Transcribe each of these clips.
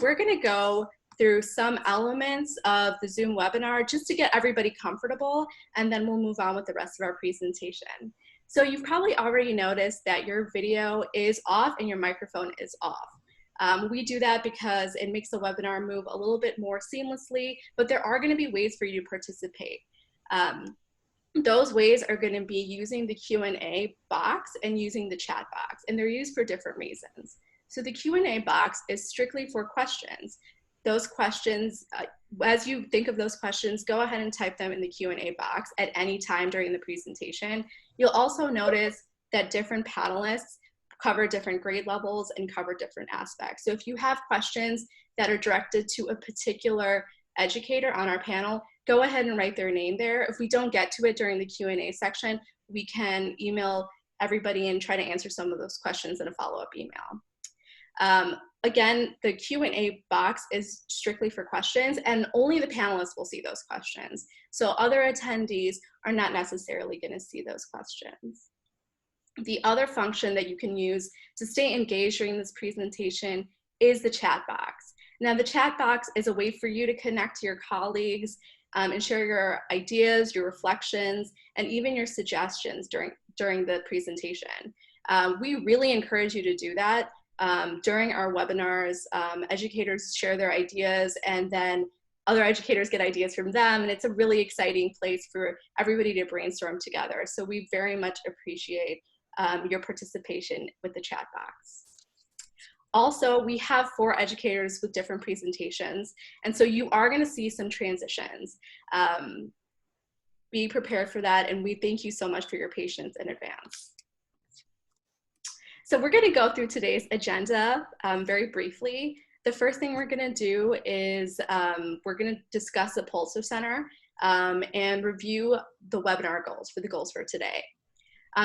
we're gonna go through some elements of the Zoom webinar just to get everybody comfortable, and then we'll move on with the rest of our presentation. So you've probably already noticed that your video is off and your microphone is off. We do that because it makes the webinar move a little bit more seamlessly, but there are gonna be ways for you to participate. Those ways are going to be using the Q&A box and using the chat box, and they're used for different reasons. So the Q&A box is strictly for questions. Those questions, as you think of those questions, go ahead and type them in the Q&A box at any time during the presentation. You'll also notice that different panelists cover different grade levels and cover different aspects. So if you have questions that are directed to a particular educator on our panel, go ahead and write their name there. If we don't get to it during the Q&A section, we can email everybody and try to answer some of those questions in a follow-up email. Again, the Q&A box is strictly for questions, and only the panelists will see those questions. So other attendees are not necessarily going to see those questions. The other function that you can use to stay engaged during this presentation is the chat box. Now, the chat box is a way for you to connect to your colleagues and share your ideas, your reflections, and even your suggestions during the presentation. We really encourage you to do that. During our webinars, educators share their ideas, and then other educators get ideas from them, and it's a really exciting place for everybody to brainstorm together. So we very much appreciate your participation with the chat box. Also, we have 4 educators with different presentations, and so you are going to see some transitions. Be prepared for that, and we thank you so much for your patience in advance. So we're going to go through today's agenda very briefly. The first thing we're going to do is we're going to discuss the Pulitzer Center and review the webinar goals for today.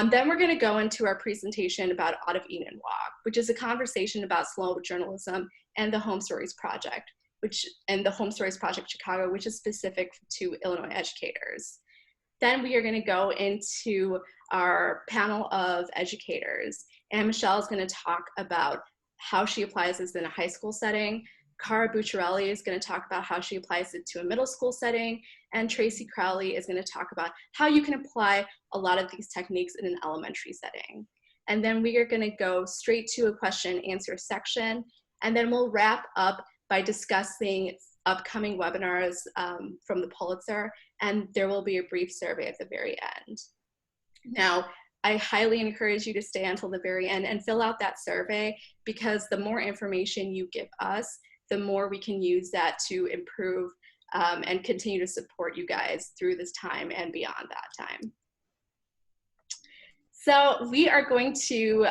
Then we're going to go into our presentation about Out of Eden Walk, which is a conversation about slow journalism and the HomeStories Project, and the HomeStories Project Chicago, which is specific to Illinois educators. Then we are going to go into our panel of educators, and Michelle is going to talk about how she applies this in a high school setting. Cara Bucciarelli is going to talk about how she applies it to a middle school setting, and Tracy Crowley is going to talk about how you can apply a lot of these techniques in an elementary setting. And then we are going to go straight to a question and answer section, and then we'll wrap up by discussing upcoming webinars from the Pulitzer, and there will be a brief survey at the very end. Now, I highly encourage you to stay until the very end and fill out that survey, because the more information you give us, the more we can use that to improve and continue to support you guys through this time and beyond that time. So we are going to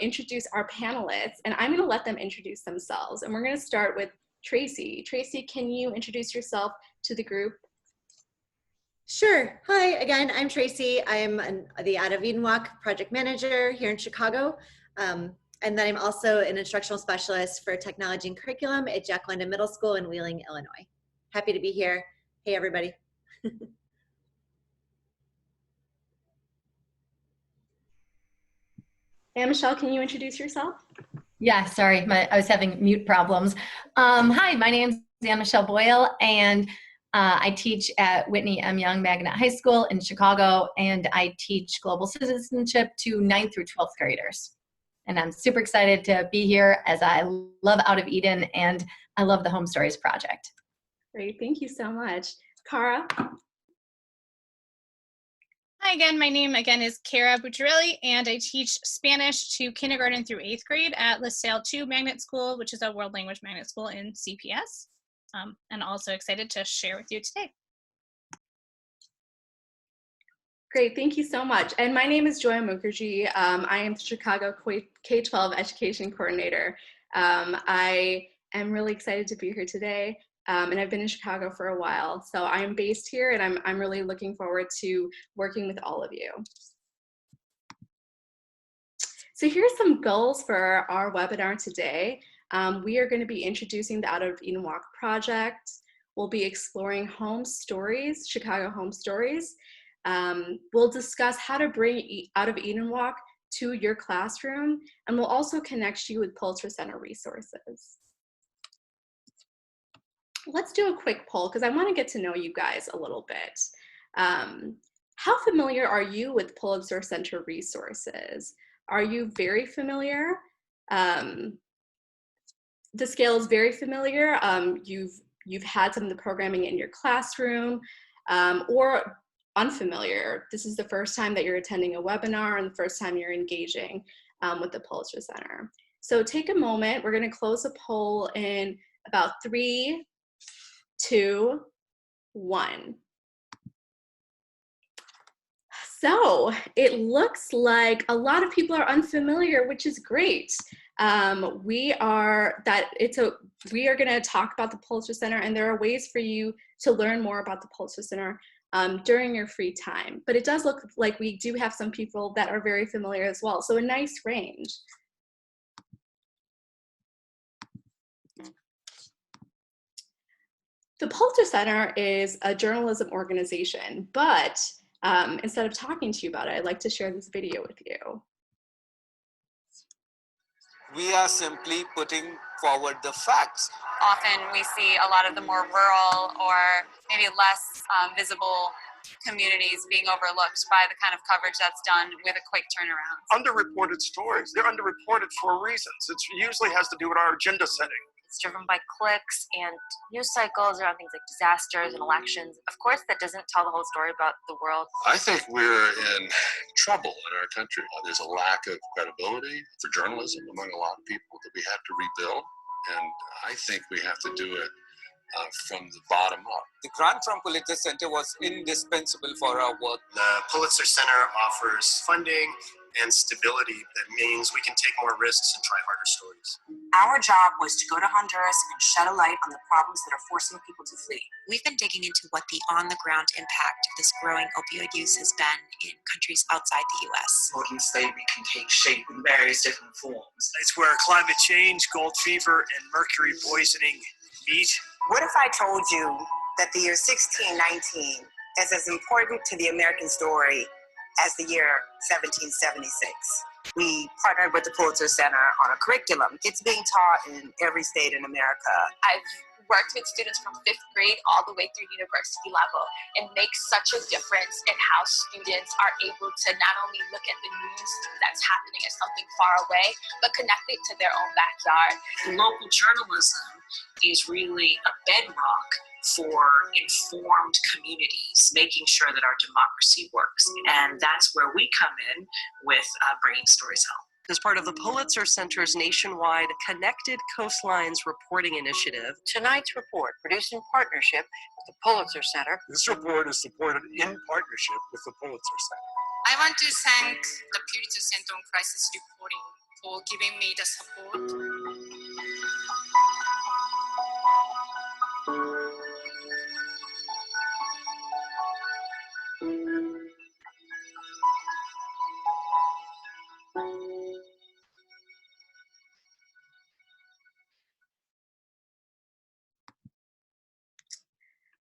introduce our panelists, and I'm going to let them introduce themselves. And we're going to start with Tracy. Tracy, can you introduce yourself to the group? Sure. Hi, again, I'm Tracy. I'm the Out of Eden Walk project manager here in Chicago. And then I'm also an instructional specialist for technology and curriculum at Jack Middle School in Wheeling, Illinois. Happy to be here. Hey, everybody. And Michelle, can you introduce yourself? Yeah, sorry, I was having mute problems. Hi, my name's Anne Michelle Boyle, and I teach at Whitney M. Young Magnet High School in Chicago, and I teach global citizenship to 9th through 12th graders. And I'm super excited to be here, as I love Out of Eden and I love the HomeStories Project. Great, thank you so much. Cara? Hi again, my name again is Cara Bucciarelli, and I teach Spanish to kindergarten through 8th grade at LaSalle 2 Magnet School, which is a world language magnet school in CPS. And also excited to share with you today. Great, thank you so much. And my name is Joya Mukherjee. I am the Chicago K-12 Education Coordinator. I am really excited to be here today, and I've been in Chicago for a while. So I'm based here, and I'm really looking forward to working with all of you. So here's some goals for our webinar today. We are going to be introducing the Out of Eden Walk project. We'll be exploring HomeStories, Chicago HomeStories. We'll discuss how to bring Out of Eden Walk to your classroom, and we'll also connect you with Pulitzer Center resources. let's do a quick poll because I want to get to know you guys a little bit. How familiar are you with Pulitzer Center resources? Are you very familiar? The scale is very familiar. You've had some of the programming in your classroom, or unfamiliar. This is the first time that you're attending a webinar and the first time you're engaging with the Pulitzer Center. So take a moment. We're going to close the poll in about 3, 2, 1. So it looks like a lot of people are unfamiliar, which is great. We are going to talk about the Pulitzer Center, and there are ways for you to learn more about the Pulitzer Center during your free time. But it does look like we do have some people that are very familiar as well. So a nice range. The Pulitzer Center is a journalism organization, but instead of talking to you about it, I'd like to share this video with you. We are simply putting forward the facts. Often we see a lot of the more rural or maybe less visible communities being overlooked by the kind of coverage that's done with a quick turnaround. Underreported stories, they're underreported for reasons. It usually has to do with our agenda setting. It's driven by clicks and news cycles around things like disasters and elections. Of course, that doesn't tell the whole story about the world. I think we're in trouble in our country. There's a lack of credibility for journalism among a lot of people that we have to rebuild. And I think we have to do it from the bottom up. The grant from Pulitzer Center was indispensable for our work. The Pulitzer Center offers funding and stability that means we can take more risks and try harder stories. Our job was to go to Honduras and shed a light on the problems that are forcing people to flee. We've been digging into what the on-the-ground impact of this growing opioid use has been in countries outside the U.S. Modern slavery can take shape in various different forms. It's where climate change, gold fever, and mercury poisoning meet. What if I told you that the year 1619 is as important to the American story as the year 1776? We partnered with the Pulitzer Center on a curriculum. It's being taught in every state in America. I've worked with students from 5th grade all the way through university level, and makes such a difference in how students are able to not only look at the news that's happening as something far away, but connect it to their own backyard. Local journalism is really a bedrock for informed communities, making sure that our democracy works. And that's where we come in with bringing stories home. As part of the Pulitzer Center's nationwide Connected Coastlines Reporting Initiative. Tonight's report, produced in partnership with the Pulitzer Center. This report is supported in partnership with the Pulitzer Center. I want to thank the Pulitzer Center on Crisis Reporting for giving me the support.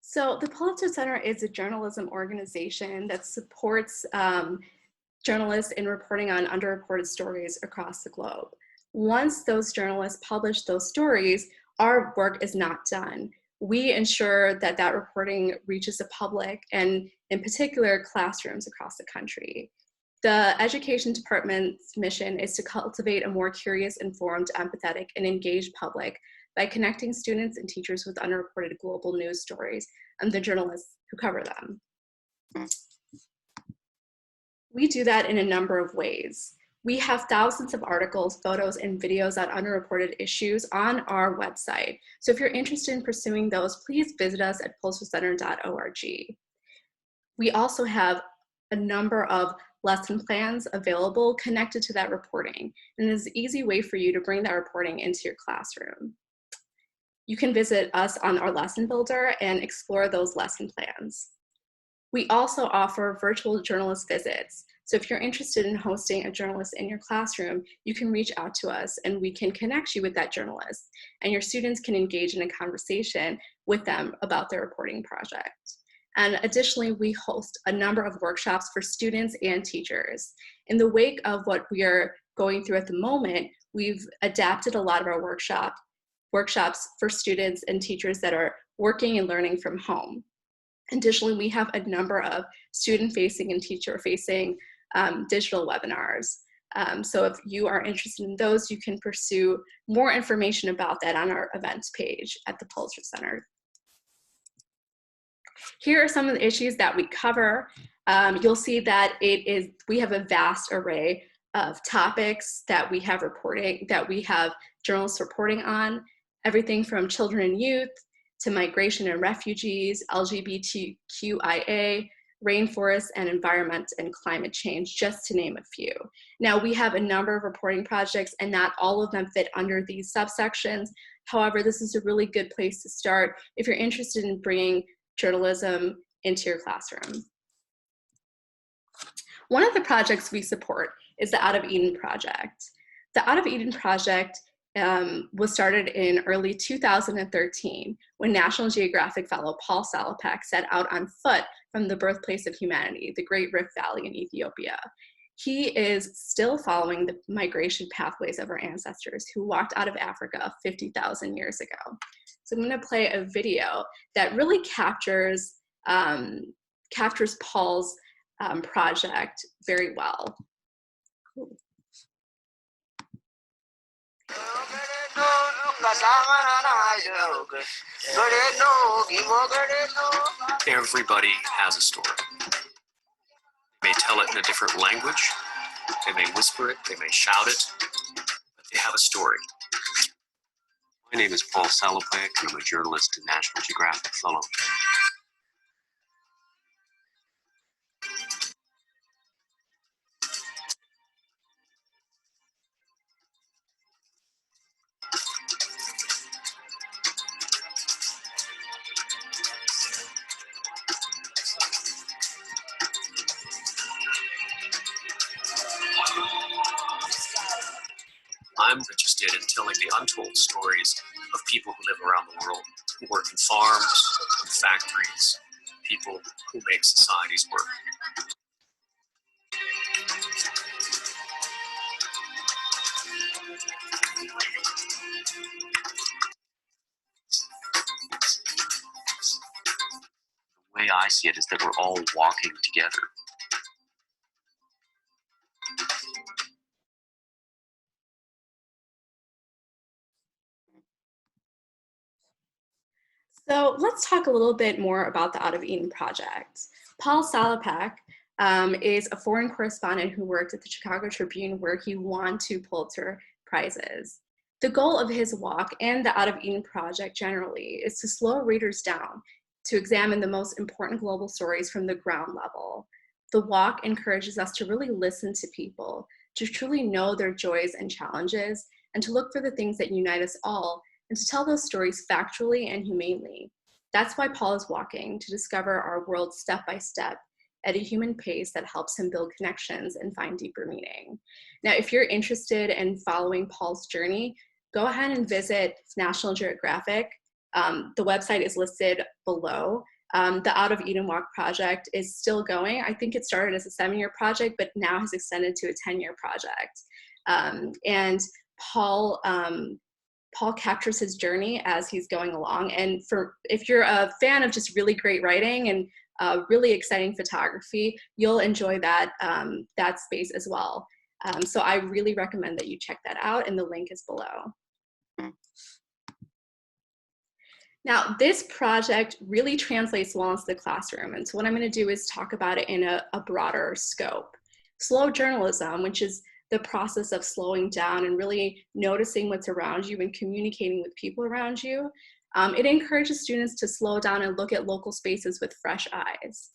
So the Pulitzer Center is a journalism organization that supports journalists in reporting on underreported stories across the globe. Once those journalists publish those stories, our work is not done. We ensure that that reporting reaches the public, and in particular, classrooms across the country. The Education Department's mission is to cultivate a more curious, informed, empathetic, and engaged public by connecting students and teachers with underreported global news stories and the journalists who cover them. We do that in a number of ways. We have thousands of articles, photos, and videos on underreported issues on our website. So if you're interested in pursuing those, please visit us at pulitzercenter.org. We also have a number of lesson plans available connected to that reporting, and it's an easy way for you to bring that reporting into your classroom. You can visit us on our lesson builder and explore those lesson plans. We also offer virtual journalist visits. So if you're interested in hosting a journalist in your classroom, you can reach out to us and we can connect you with that journalist, and your students can engage in a conversation with them about their reporting project. And additionally, we host a number of workshops for students and teachers. In the wake of what we are going through at the moment, we've adapted a lot of our workshops for students and teachers that are working and learning from home. Additionally, we have a number of student-facing and teacher-facing digital webinars. So if you are interested in those, you can pursue more information about that on our events page at the Pulitzer Center. Here are some of the issues that we cover. You'll see that we have a vast array of topics that we have journalists reporting on, everything from children and youth to migration and refugees, LGBTQIA, rainforests, and environment and climate change, just to name a few. Now, we have a number of reporting projects, and not all of them fit under these subsections. However, this is a really good place to start if you're interested in bringing journalism into your classroom. One of the projects we support is the Out of Eden Project. The Out of Eden Project was started in early 2013 when National Geographic fellow Paul Salopek set out on foot from the birthplace of humanity, the Great Rift Valley in Ethiopia. He is still following the migration pathways of our ancestors who walked out of Africa 50,000 years ago. So I'm going to play a video that really captures Paul's project very well. Everybody has a story. They may tell it in a different language, they may whisper it, they may shout it, but they have a story. My name is Paul Salopek, and I'm a journalist and National Geographic fellow. I'm interested in telling the untold stories of people who live around the world, who work in farms, in factories, people who make societies work. The way I see it is that we're all walking together. So let's talk a little bit more about the Out of Eden Project. Paul Salopek is a foreign correspondent who worked at the Chicago Tribune, where he won 2 Pulitzer Prizes. The goal of his walk and the Out of Eden Project generally is to slow readers down to examine the most important global stories from the ground level. The walk encourages us to really listen to people, to truly know their joys and challenges, and to look for the things that unite us all, and to tell those stories factually and humanely. That's why Paul is walking, to discover our world step by step at a human pace that helps him build connections and find deeper meaning. Now, if you're interested in following Paul's journey, go ahead and visit National Geographic. The website is listed below. The Out of Eden Walk project is still going. I think it started as a 7-year project, but now has extended to a 10-year project. And Paul captures his journey as he's going along. And if you're a fan of just really great writing and really exciting photography, you'll enjoy that space as well. So I really recommend that you check that out, and the link is below. Now, this project really translates well into the classroom. And so what I'm going to do is talk about it in a broader scope. Slow journalism, which is the process of slowing down and really noticing what's around you and communicating with people around you. It encourages students to slow down and look at local spaces with fresh eyes.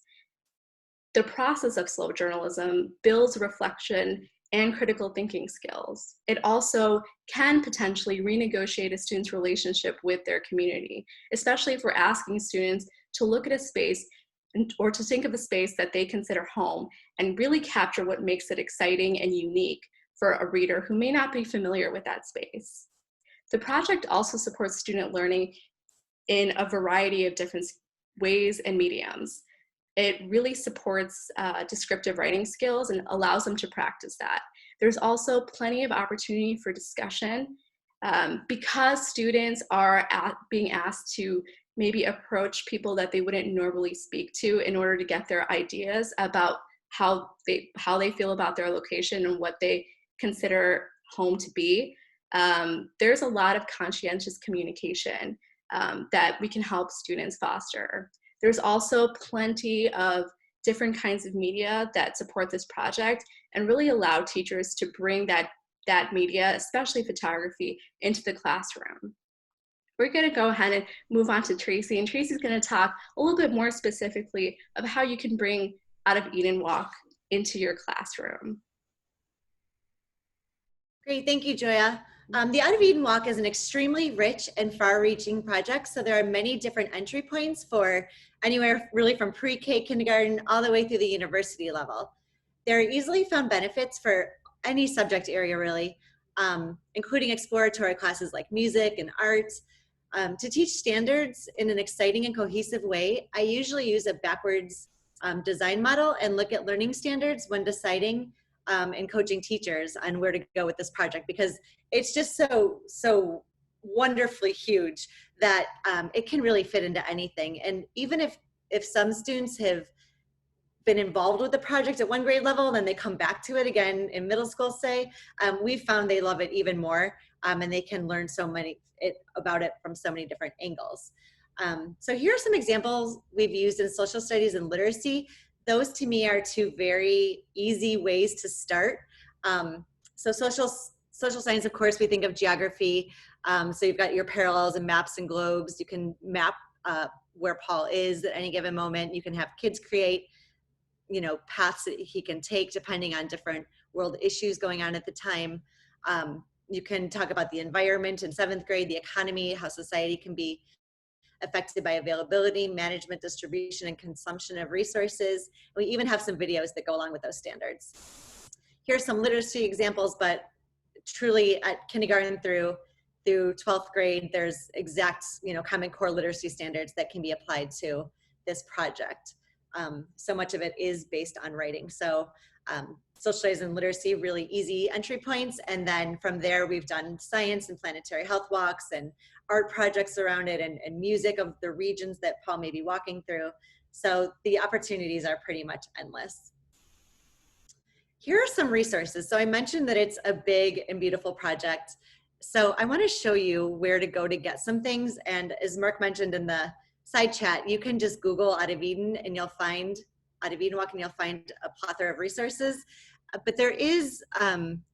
The process of slow journalism builds reflection and critical thinking skills. It also can potentially renegotiate a student's relationship with their community, especially if we're asking students to look at a space or to think of a space that they consider home and really capture what makes it exciting and unique for a reader who may not be familiar with that space. The project also supports student learning in a variety of different ways and mediums. It really supports descriptive writing skills and allows them to practice that. There's also plenty of opportunity for discussion because students are being asked to maybe approach people that they wouldn't normally speak to in order to get their ideas about how they feel about their location and what they consider home to be. There's a lot of conscientious communication that we can help students foster. There's also plenty of different kinds of media that support this project and really allow teachers to bring that media, especially photography, into the classroom. We're going to go ahead and move on to Tracy, and Tracy's going to talk a little bit more specifically of how you can bring Out of Eden Walk into your classroom. Great, thank you, Joya. The Out of Eden Walk is an extremely rich and far-reaching project, so there are many different entry points for anywhere really from pre-K, kindergarten, all the way through the university level. There are easily found benefits for any subject area really, including exploratory classes like music and art. To teach standards in an exciting and cohesive way, I usually use a backwards design model and look at learning standards when deciding and coaching teachers on where to go with this project, because it's just so wonderfully huge that it can really fit into anything. And even if some students have been involved with the project at one grade level, then they come back to it again in middle school, say, we've found they love it even more, and they can learn about it from so many different angles. So here are some examples we've used in social studies and literacy. Those to me are two very easy ways to start. So social science, of course, we think of geography. So you've got your parallels and maps and globes. You can map where Paul is at any given moment. You can have kids create, paths that he can take depending on different world issues going on at the time. You can talk about the environment in 7th grade, the economy, how society can be affected by availability, management, distribution, and consumption of resources. We even have some videos that go along with those standards. Here's some literacy examples, but truly at kindergarten through 12th grade, there's exact, Common Core literacy standards that can be applied to this project. So much of it is based on writing. So social studies and literacy, really easy entry points. And then from there, we've done science and planetary health walks and art projects around it and music of the regions that Paul may be walking through. So the opportunities are pretty much endless. Here are some resources. So I mentioned that it's a big and beautiful project. So I want to show you where to go to get some things. And as Mark mentioned in the side chat, you can just Google Out of Eden and you'll find Out of Eden Walk and you'll find a plethora of resources. But there is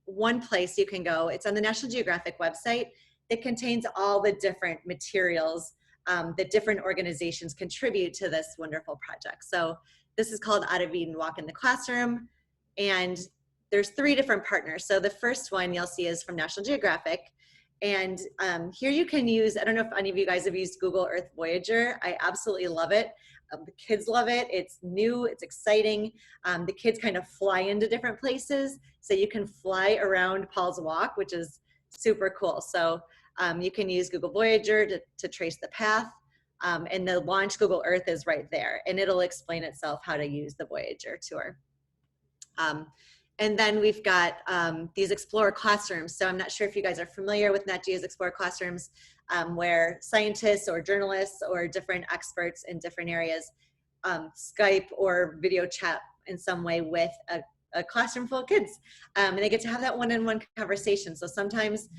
one place you can go. It's on the National Geographic website. It contains all the different materials that different organizations contribute to this wonderful project. So this is called Out of Eden Walk in the Classroom. And there's 3 different partners. So the first one you'll see is from National Geographic. And here you can use, I don't know if any of you guys have used Google Earth Voyager. I absolutely love it. The kids love it. It's new, it's exciting. The kids kind of fly into different places. So you can fly around Paul's Walk, which is super cool. So you can use Google Voyager to trace the path. And the launch Google Earth is right there. And it'll explain itself how to use the Voyager tour. And then we've got these Explorer classrooms. So I'm not sure if you guys are familiar with Nat Geo's Explorer classrooms, where scientists or journalists or different experts in different areas Skype or video chat in some way with a classroom full of kids. And they get to have that one-on-one conversation. So sometimes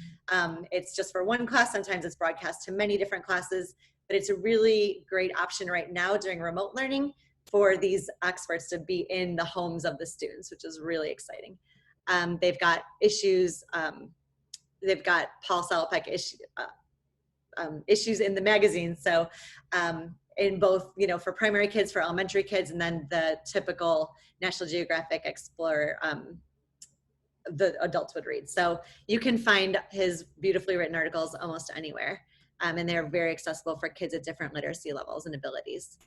it's just for one class, sometimes it's broadcast to many different classes, but it's a really great option right now during remote learning for these experts to be in the homes of the students, which is really exciting. They've got issues, they've got Paul Salopek issues in the magazine. So in both, for primary kids, for elementary kids, and then the typical National Geographic Explorer the adults would read. So you can find his beautifully written articles almost anywhere. And they're very accessible for kids at different literacy levels and abilities.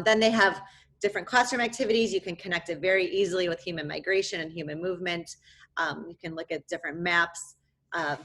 Then they have different classroom activities. You can connect it very easily with human migration and human movement. You can look at different maps,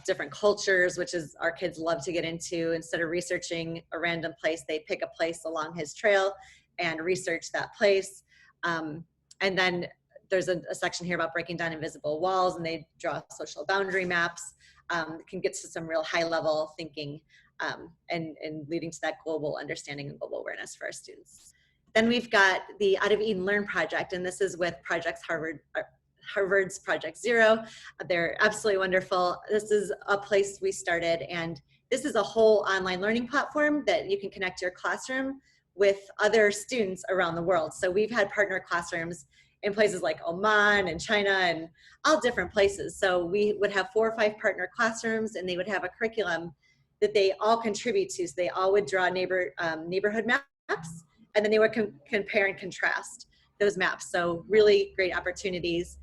different cultures, which is our kids love to get into. Instead of researching a random place, they pick a place along his trail and research that place. And then there's a section here about breaking down invisible walls, and they draw social boundary maps. Can get to some real high level thinking and leading to that global understanding and global awareness for our students. Then we've got the Out of Eden Learn project, and this is with Harvard's Project Zero. They're absolutely wonderful. This is a place we started, and this is a whole online learning platform that you can connect your classroom with other students around the world. So we've had partner classrooms in places like Oman and China and all different places. So we would have 4 or 5 partner classrooms, and they would have a curriculum that they all contribute to. So they all would draw neighborhood maps, and then they would compare and contrast those maps. So really great opportunities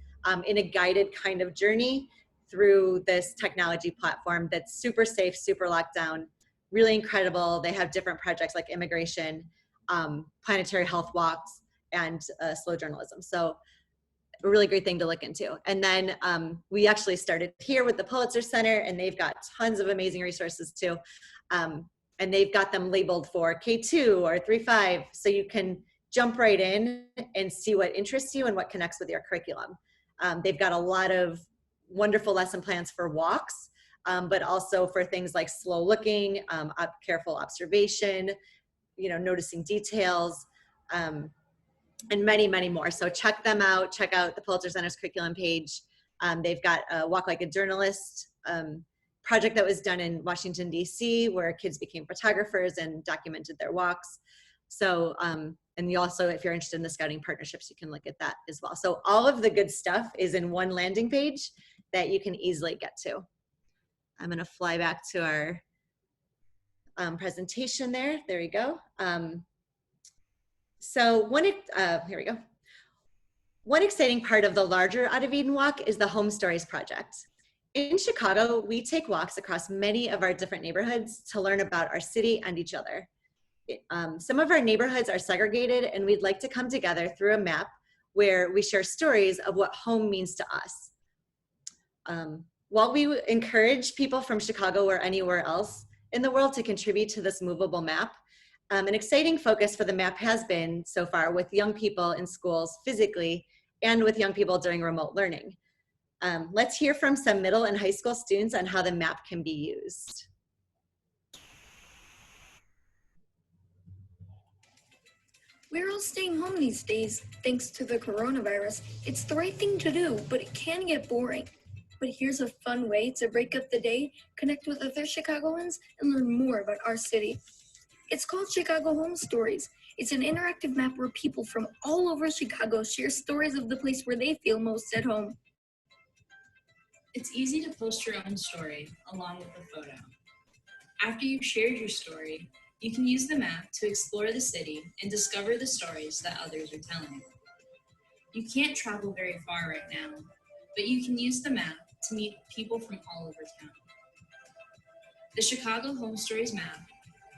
in a guided kind of journey through this technology platform that's super safe, super locked down, really incredible. They have different projects like immigration, planetary health walks, and slow journalism. So a really great thing to look into. And then we actually started here with the Pulitzer Center, and they've got tons of amazing resources too. And they've got them labeled for K2 or 3-5, so you can jump right in and see what interests you and what connects with your curriculum. They've got a lot of wonderful lesson plans for walks, but also for things like slow looking, careful observation, noticing details, and many, many more. So check them out. Check out the Pulitzer Center's curriculum page. They've got a Walk Like a Journalist project that was done in Washington, D.C., where kids became photographers and documented their walks. So, and you also, if you're interested in the scouting partnerships, you can look at that as well. So all of the good stuff is in one landing page that you can easily get to. I'm going to fly back to our presentation there. There we go. So here we go. One exciting part of the larger Out of Eden Walk is the HomeStories Project. In Chicago, we take walks across many of our different neighborhoods to learn about our city and each other. Some of our neighborhoods are segregated, and we'd like to come together through a map where we share stories of what home means to us. While we encourage people from Chicago or anywhere else in the world to contribute to this movable map, an exciting focus for the map has been so far with young people in schools physically and with young people during remote learning. Let's hear from some middle and high school students on how the map can be used. We're all staying home these days, thanks to the coronavirus. It's the right thing to do, but it can get boring. But here's a fun way to break up the day, connect with other Chicagoans, and learn more about our city. It's called Chicago HomeStories. It's an interactive map where people from all over Chicago share stories of the place where they feel most at home. It's easy to post your own story along with a photo. After you've shared your story, you can use the map to explore the city and discover the stories that others are telling. You can't travel very far right now, but you can use the map to meet people from all over town. The Chicago HomeStories map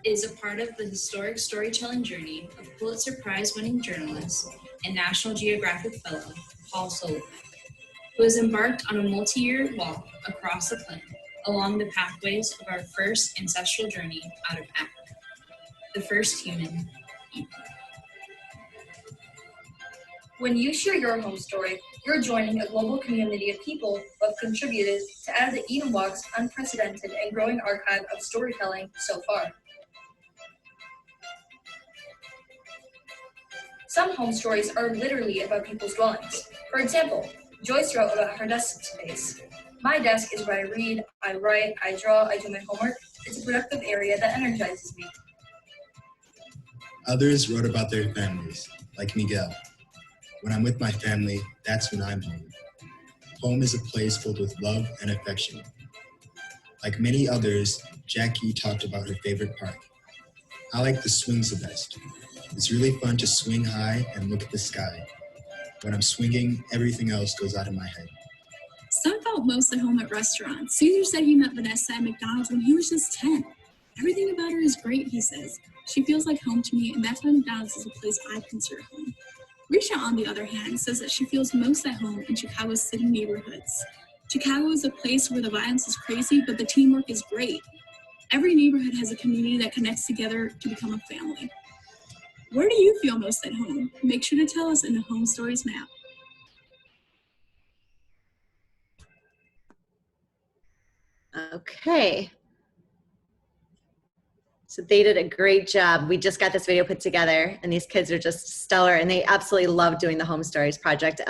is a part of the historic storytelling journey of Pulitzer Prize-winning journalist and National Geographic fellow Paul Salopek, who has embarked on a multi-year walk across the planet along the pathways of our first ancestral journey out of Africa, the first human Eden. When you share your home story, you're joining a global community of people who have contributed to Out of Eden Walk's unprecedented and growing archive of storytelling so far. Some home stories are literally about people's dwellings. For example, Joyce wrote about her desk space. My desk is where I read, I write, I draw, I do my homework. It's a productive area that energizes me. Others wrote about their families, like Miguel. When I'm with my family, that's when I'm home. Home is a place filled with love and affection. Like many others, Jackie talked about her favorite park. I like the swings the best. It's really fun to swing high and look at the sky. When I'm swinging, everything else goes out of my head. Some felt most at home at restaurants. Caesar said he met Vanessa at McDonald's when he was just 10. Everything about her is great, he says. She feels like home to me, and that's why McDonald's is a place I consider home. Risha, on the other hand, says that she feels most at home in Chicago's city neighborhoods. Chicago is a place where the violence is crazy, but the teamwork is great. Every neighborhood has a community that connects together to become a family. Where do you feel most at home? Make sure to tell us in the HomeStories map. Okay. So they did a great job. We just got this video put together, and these kids are just stellar, and they absolutely love doing the HomeStories project.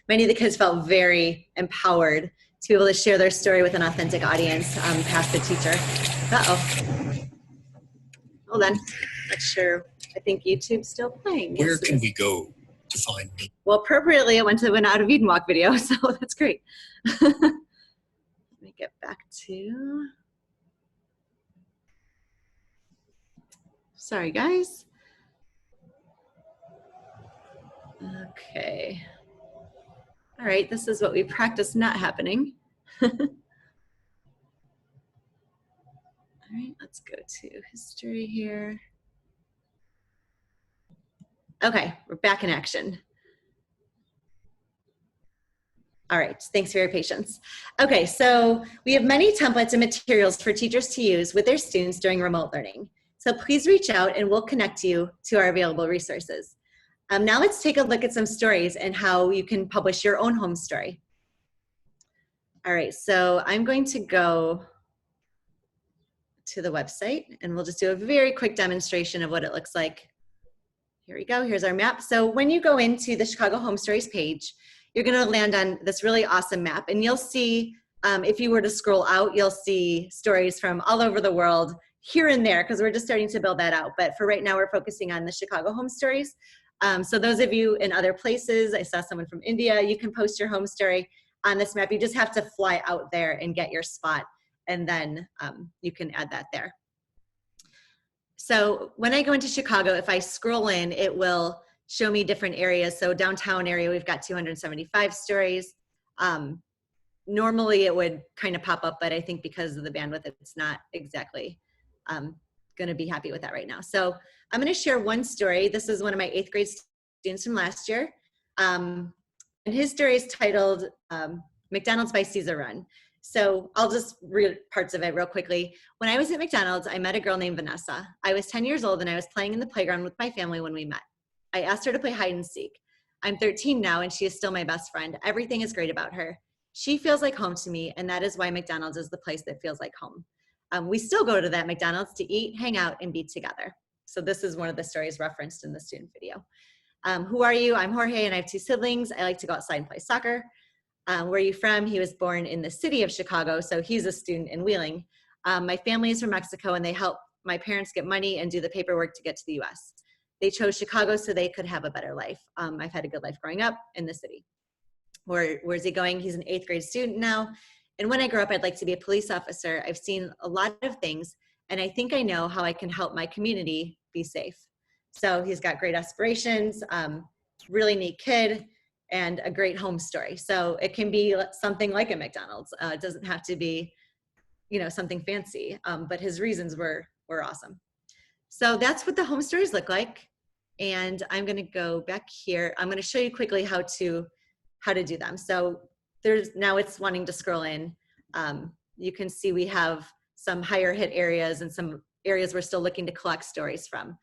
Many of the kids felt very empowered to be able to share their story with an authentic audience past the teacher. Hold on. Not sure. I think YouTube's still playing. Where can we go to find me? Well, appropriately, I went to an Out of Eden Walk video, so that's great. Let me get back to... Sorry, guys. Okay. All right, this is what we practice not happening. All right, let's go to history here. Okay, we're back in action. All right, thanks for your patience. Okay, so we have many templates and materials for teachers to use with their students during remote learning. So please reach out and we'll connect you to our available resources. Now let's take a look at some stories and how you can publish your own home story. All right, so I'm going to go to the website and we'll just do a very quick demonstration of what it looks like. Here we go, here's our map. So when you go into the Chicago HomeStories page, you're gonna land on this really awesome map, and you'll see, if you were to scroll out, you'll see stories from all over the world, here and there, because we're just starting to build that out. But for right now, we're focusing on the Chicago HomeStories. So those of you in other places, I saw someone from India, you can post your home story on this map. You just have to fly out there and get your spot, and then you can add that there. So when I go into Chicago, if I scroll in, it will show me different areas. So downtown area, we've got 275 stories. Normally it would kind of pop up, but I think because of the bandwidth, it's not exactly gonna be happy with that right now. So I'm gonna share one story. This is one of my 8th grade students from last year. And his story is titled McDonald's by Caesar Run. So I'll just read parts of it real quickly. When I was at McDonald's, I met a girl named Vanessa. I was 10 years old and I was playing in the playground with my family when we met. I asked her to play hide and seek. I'm 13 now and she is still my best friend. Everything is great about her. She feels like home to me, and that is why McDonald's is the place that feels like home. We still go to that McDonald's to eat, hang out, and be together. So this is one of the stories referenced in the student video. Who are you? I'm Jorge and I have 2 siblings. I like to go outside and play soccer. Where are you from? He was born in the city of Chicago, so he's a student in Wheeling. My family is from Mexico and they help my parents get money and do the paperwork to get to the US. They chose Chicago so they could have a better life. I've had a good life growing up in the city. Where's he going? He's an 8th grade student now. And when I grow up, I'd like to be a police officer. I've seen a lot of things, and I think I know how I can help my community be safe. So he's got great aspirations, really neat kid, and a great home story. So it can be something like a McDonald's. It doesn't have to be, you know, something fancy, but his reasons were awesome. So that's what the home stories look like. And I'm gonna go back here. I'm gonna show you quickly how to do them. So now it's wanting to scroll in. You can see we have some higher hit areas and some areas we're still looking to collect stories from.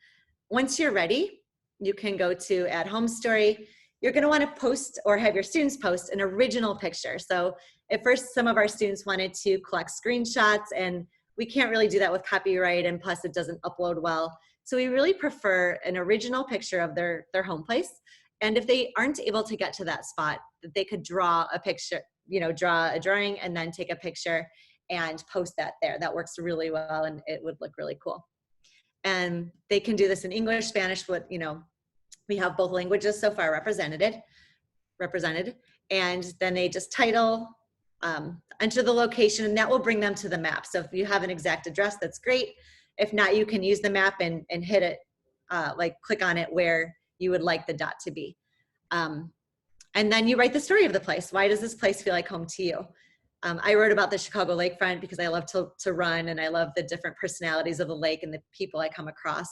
Once you're ready, you can go to Add Home Story. You're gonna wanna post or have your students post an original picture. So at first, some of our students wanted to collect screenshots, and we can't really do that with copyright, and plus it doesn't upload well. So we really prefer an original picture of their home place. And if they aren't able to get to that spot, that they could draw a picture, you know, draw a drawing and then take a picture and post that there. That works really well and it would look really cool. And they can do this in English, Spanish, but you know, we have both languages so far represented. And then they just title, enter the location, and that will bring them to the map. So if you have an exact address, that's great. If not, you can use the map and hit it, like click on it where you would like the dot to be. And then you write the story of the place. Why does this place feel like home to you? I wrote about the Chicago lakefront because I love to run, and I love the different personalities of the lake and the people I come across.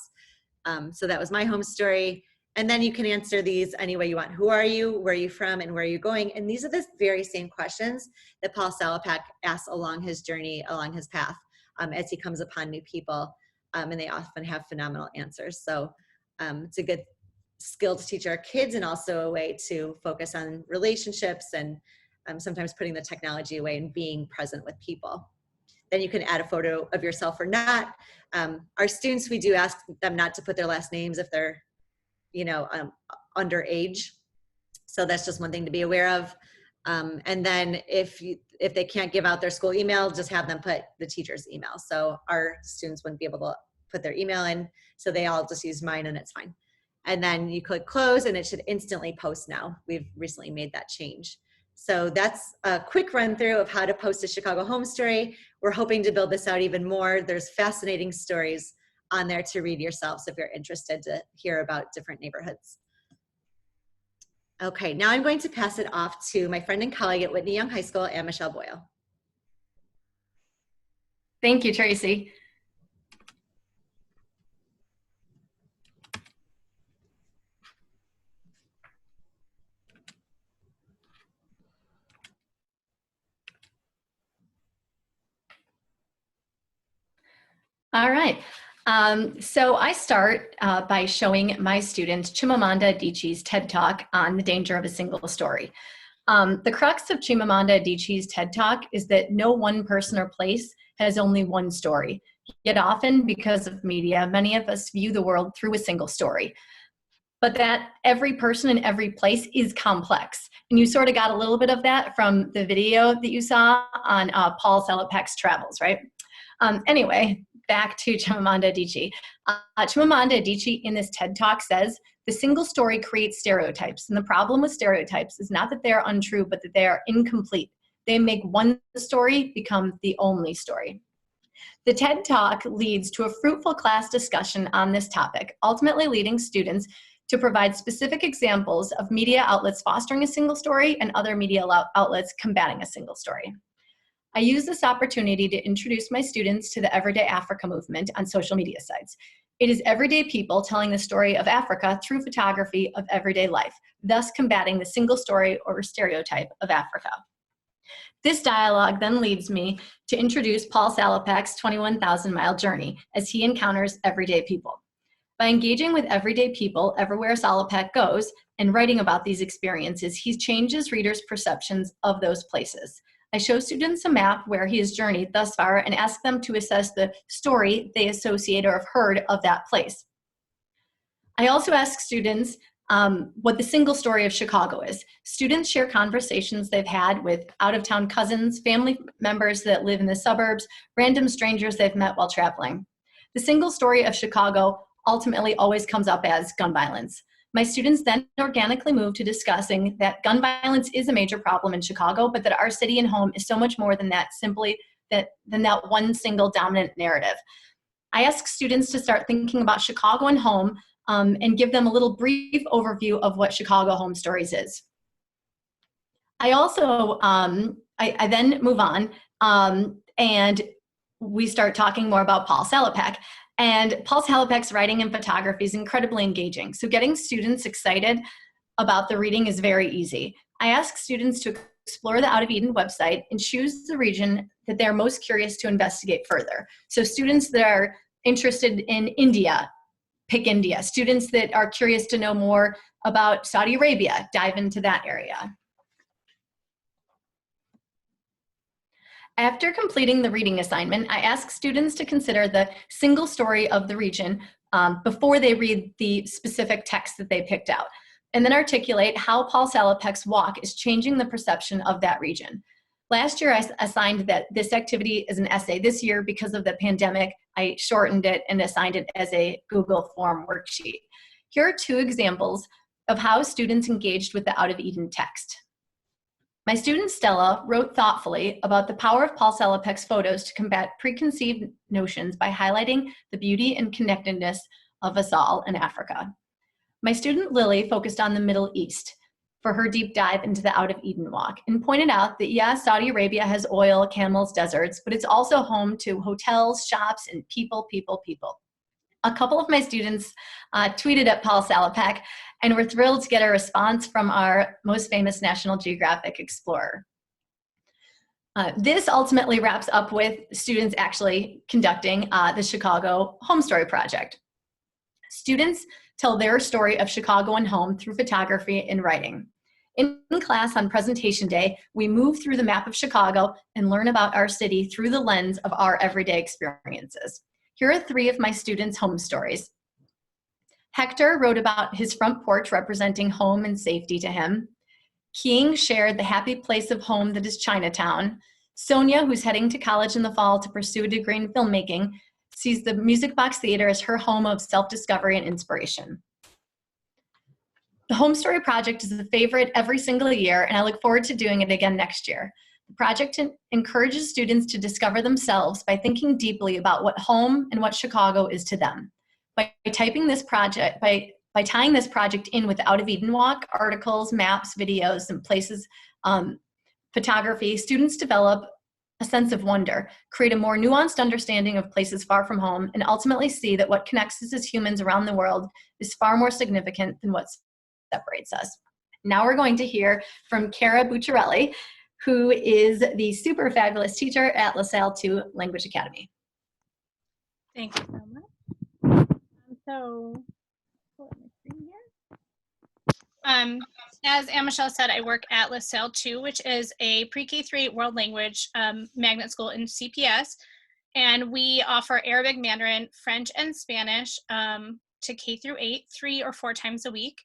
So that was my home story. And then you can answer these any way you want. Who are you? Where are you from? And where are you going? And these are the very same questions that Paul Salopek asks along his journey, along his path, as he comes upon new people. And they often have phenomenal answers. So it's a good skill to teach our kids, and also a way to focus on relationships and sometimes putting the technology away and being present with people. then you can add a photo of yourself or not. Our students, we do ask them not to put their last names if they're, underage. So that's just one thing to be aware of. And then if they can't give out their school email, just have them put the teacher's email. So our students wouldn't be able to put their email in, so they all just use mine and it's fine. And then you click close and it should instantly post now. We've recently made that change. So that's a quick run through of how to post a Chicago home story. We're hoping to build this out even more. There's fascinating stories on there to read yourselves if you're interested to hear about different neighborhoods. Okay, now I'm going to pass it off to my friend and colleague at Whitney Young High School, Anne Michelle Boyle. Thank you, Tracy. All right. So I start by showing my student Chimamanda Adichie's TED Talk on the danger of a single story. The crux of Chimamanda Adichie's TED Talk is that no one person or place has only one story. Yet often, because of media, many of us view the world through a single story. But that every person in every place is complex. And you sort of got a little bit of that from the video that you saw on Paul Salopek's travels, right? Anyway, back to Chimamanda Adichie. Chimamanda Adichie in this TED Talk says, the single story creates stereotypes. And the problem with stereotypes is not that they're untrue, but that they are incomplete. They make one story become the only story. The TED Talk leads to a fruitful class discussion on this topic, ultimately leading students to provide specific examples of media outlets fostering a single story and other media outlets combating a single story. I use this opportunity to introduce my students to the Everyday Africa movement on social media sites. It is everyday people telling the story of Africa through photography of everyday life, thus combating the single story or stereotype of Africa. This dialogue then leads me to introduce Paul Salopek's 21,000-mile journey as he encounters everyday people. By engaging with everyday people everywhere Salopek goes and writing about these experiences, he changes readers' perceptions of those places. I show students a map where he has journeyed thus far and ask them to assess the story they associate or have heard of that place. I also ask students what the single story of Chicago is. Students share conversations they've had with out-of-town cousins, family members that live in the suburbs, random strangers they've met while traveling. The single story of Chicago ultimately always comes up as gun violence. My students then organically move to discussing that gun violence is a major problem in Chicago, but that our city and home is so much more than that, than that one single dominant narrative. I ask students to start thinking about Chicago and home and give them a little brief overview of what Chicago HomeStories is. I also, I then move on and we start talking more about Paul Salopek. And Paul Salopek's writing and photography is incredibly engaging. So getting students excited about the reading is very easy. I ask students to explore the Out of Eden website and choose the region that they're most curious to investigate further. So students that are interested in India, pick India. Students that are curious to know more about Saudi Arabia, dive into that area. After completing the reading assignment, I ask students to consider the single story of the region before they read the specific text that they picked out, and then articulate how Paul Salopek's walk is changing the perception of that region. Last year, I assigned that this activity as an essay. This year, because of the pandemic, I shortened it and assigned it as a Google form worksheet. Here are two examples of how students engaged with the Out of Eden text. My student Stella wrote thoughtfully about the power of Paul Salopek's photos to combat preconceived notions by highlighting the beauty and connectedness of us all in Africa. My student Lily focused on the Middle East for her deep dive into the Out of Eden walk and pointed out that yes, Saudi Arabia has oil, camels, deserts, but it's also home to hotels, shops, and people. A couple of my students tweeted at Paul Salopek and were thrilled to get a response from our most famous National Geographic explorer. This ultimately wraps up with students actually conducting the Chicago HomeStory Project. Students tell their story of Chicago and home through photography and writing. In class on presentation day, we move through the map of Chicago and learn about our city through the lens of our everyday experiences. Here are 3 of my students' home stories. Hector wrote about his front porch representing home and safety to him. King shared the happy place of home that is Chinatown. Sonia, who's heading to college in the fall to pursue a degree in filmmaking, sees the Music Box Theater as her home of self-discovery and inspiration. The Home Story Project is a favorite every single year, and I look forward to doing it again next year. The project encourages students to discover themselves by thinking deeply about what home and what Chicago is to them. By tying this project in with the Out of Eden Walk, articles, maps, videos, and places, photography, students develop a sense of wonder, create a more nuanced understanding of places far from home, and ultimately see that what connects us as humans around the world is far more significant than what separates us. Now we're going to hear from Cara Bucciarelli, who is the super fabulous teacher at LaSalle 2 Language Academy. Thank you so much. So, pull up my screen here. As Anne Michelle said, I work at LaSalle 2, which is a pre-K through 8 world language magnet school in CPS. And we offer Arabic, Mandarin, French, and Spanish to K through 8, 3 or 4 times a week.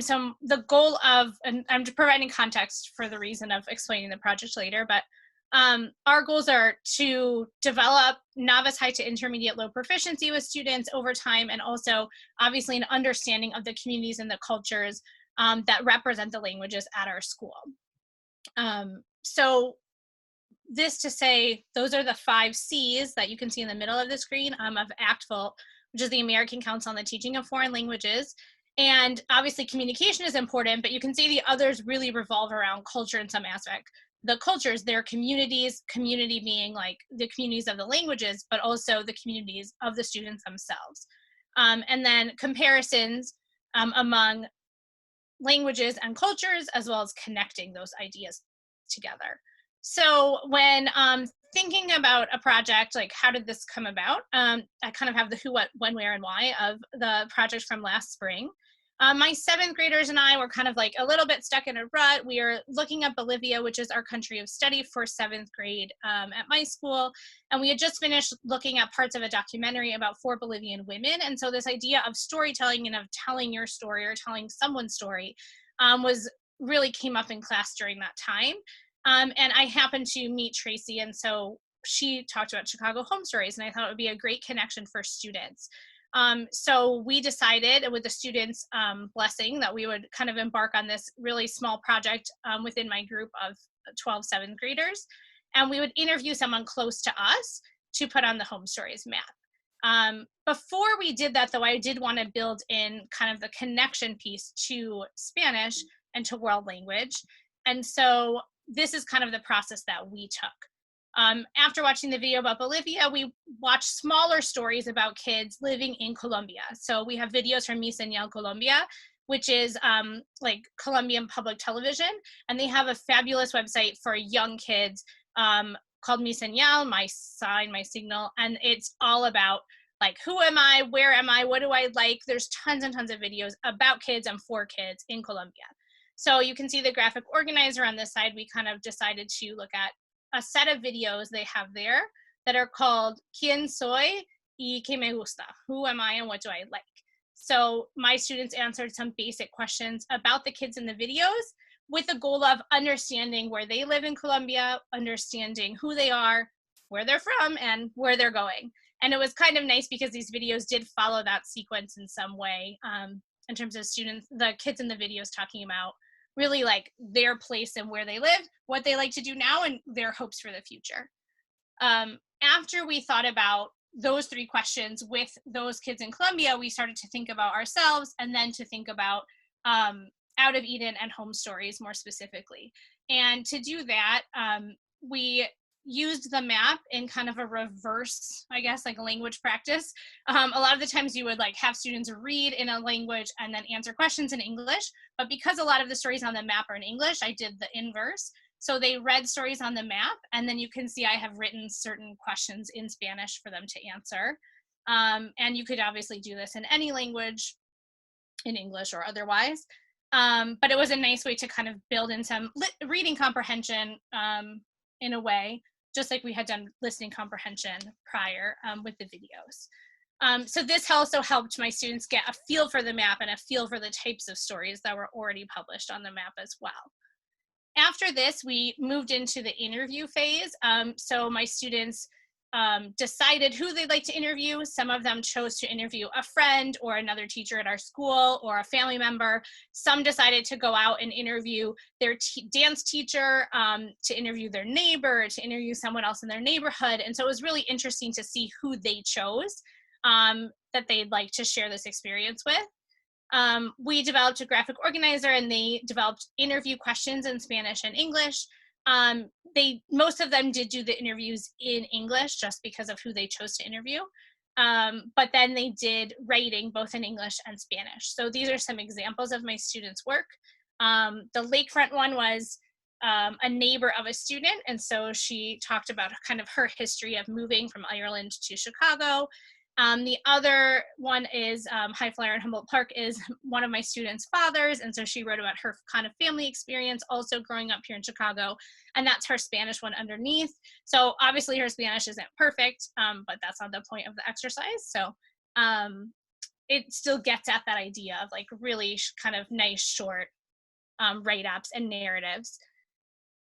So the goal of, and I'm providing context for the reason of explaining the project later, but our goals are to develop novice high to intermediate low proficiency with students over time, and also obviously an understanding of the communities and the cultures that represent the languages at our school. So this to say, those are the 5 C's that you can see in the middle of the screen of ACTFL, which is the American Council on the Teaching of Foreign Languages. And obviously communication is important, but you can see the others really revolve around culture in some aspect. The cultures, their communities, community being like the communities of the languages, but also the communities of the students themselves. And then comparisons among languages and cultures, as well as connecting those ideas together. So when thinking about a project, like how did this come about? I kind of have the who, what, when, where, and why of the project from last spring. My 7th graders and I were kind of like a little bit stuck in a rut. We are looking at Bolivia, which is our country of study for 7th grade at my school. And we had just finished looking at parts of a documentary about 4 Bolivian women. And so this idea of storytelling and of telling your story or telling someone's story really came up in class during that time. And I happened to meet Tracy, and so she talked about Chicago HomeStories, and I thought it would be a great connection for students. So we decided, with the students' blessing, that we would kind of embark on this really small project within my group of 12 7th graders, and we would interview someone close to us to put on the HomeStories map. Before we did that, though, I did want to build in kind of the connection piece to Spanish and to world language, and so this is kind of the process that we took. After watching the video about Bolivia, we watched smaller stories about kids living in Colombia. So we have videos from Mi Señal Colombia, which is like Colombian public television. And they have a fabulous website for young kids called Mi Señal, my sign, my signal. And it's all about like, who am I? Where am I? What do I like? There's tons and tons of videos about kids and for kids in Colombia. So you can see the graphic organizer on this side. We kind of decided to look at a set of videos they have there that are called ¿Quién soy y qué me gusta? Who am I and what do I like? So my students answered some basic questions about the kids in the videos with the goal of understanding where they live in Colombia, understanding who they are, where they're from, and where they're going. And it was kind of nice because these videos did follow that sequence in some way in terms of students, the kids in the videos talking about really like their place and where they live, what they like to do now, and their hopes for the future. After we thought about those 3 questions with those kids in Colombia, we started to think about ourselves and then to think about Out of Eden and HomeStories more specifically. And to do that, we used the map in kind of a reverse, I guess, like language practice. A lot of the times you would like have students read in a language and then answer questions in English, but because a lot of the stories on the map are in English, I did the inverse. So they read stories on the map, and then you can see I have written certain questions in Spanish for them to answer. And you could obviously do this in any language, in English or otherwise. But it was a nice way to kind of build in some reading comprehension in a way, just like we had done listening comprehension prior with the videos. So this also helped my students get a feel for the map and a feel for the types of stories that were already published on the map as well. After this, we moved into the interview phase. So my students decided who they'd like to interview. Some of them chose to interview a friend or another teacher at our school or a family member. Some decided to go out and interview their dance teacher, to interview their neighbor, to interview someone else in their neighborhood. And so it was really interesting to see who they chose that they'd like to share this experience with. We developed a graphic organizer, and they developed interview questions in Spanish and English. Most of them did do the interviews in English just because of who they chose to interview. But then they did writing both in English and Spanish. So these are some examples of my students' work. The lakefront one was a neighbor of a student. And so she talked about kind of her history of moving from Ireland to Chicago. The other one is High Flyer in Humboldt Park is one of my students' fathers, and so she wrote about her kind of family experience also growing up here in Chicago, and that's her Spanish one underneath. So obviously her Spanish isn't perfect, but that's not the point of the exercise. So it still gets at that idea of like really kind of nice short write-ups and narratives.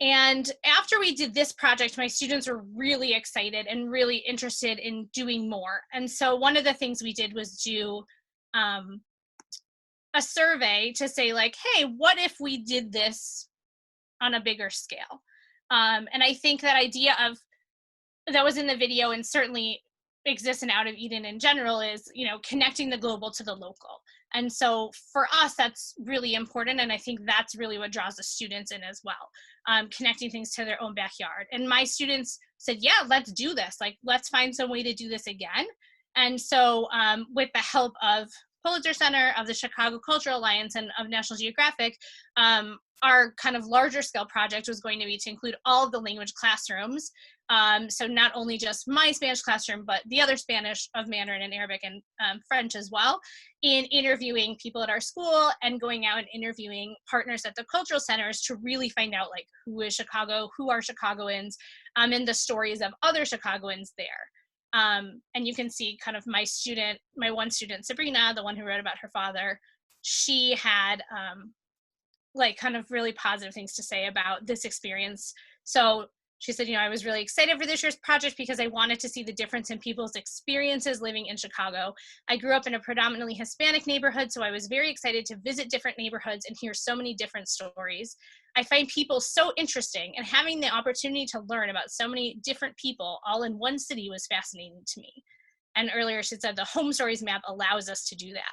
And after we did this project, my students were really excited and really interested in doing more. And so one of the things we did was do a survey to say like, hey, what if we did this on a bigger scale? And I think that idea of, that was in the video and certainly exists in Out of Eden in general, is, you know, connecting the global to the local. And so for us, that's really important. And I think that's really what draws the students in as well, connecting things to their own backyard. And my students said, yeah, let's do this. Like, let's find some way to do this again. And so with the help of Pulitzer Center, of the Chicago Cultural Alliance, and of National Geographic, our kind of larger scale project was going to be to include all of the language classrooms. So not only just my Spanish classroom, but the other Spanish of Mandarin and Arabic and French as well, in interviewing people at our school and going out and interviewing partners at the cultural centers to really find out like who is Chicago, who are Chicagoans, and the stories of other Chicagoans there. And you can see kind of my one student, Sabrina, the one who wrote about her father, she had like kind of really positive things to say about this experience. So she said, you know, I was really excited for this year's project because I wanted to see the difference in people's experiences living in Chicago. I grew up in a predominantly Hispanic neighborhood, so I was very excited to visit different neighborhoods and hear so many different stories. I find people so interesting, and having the opportunity to learn about so many different people all in one city was fascinating to me. And earlier she said the HomeStories map allows us to do that.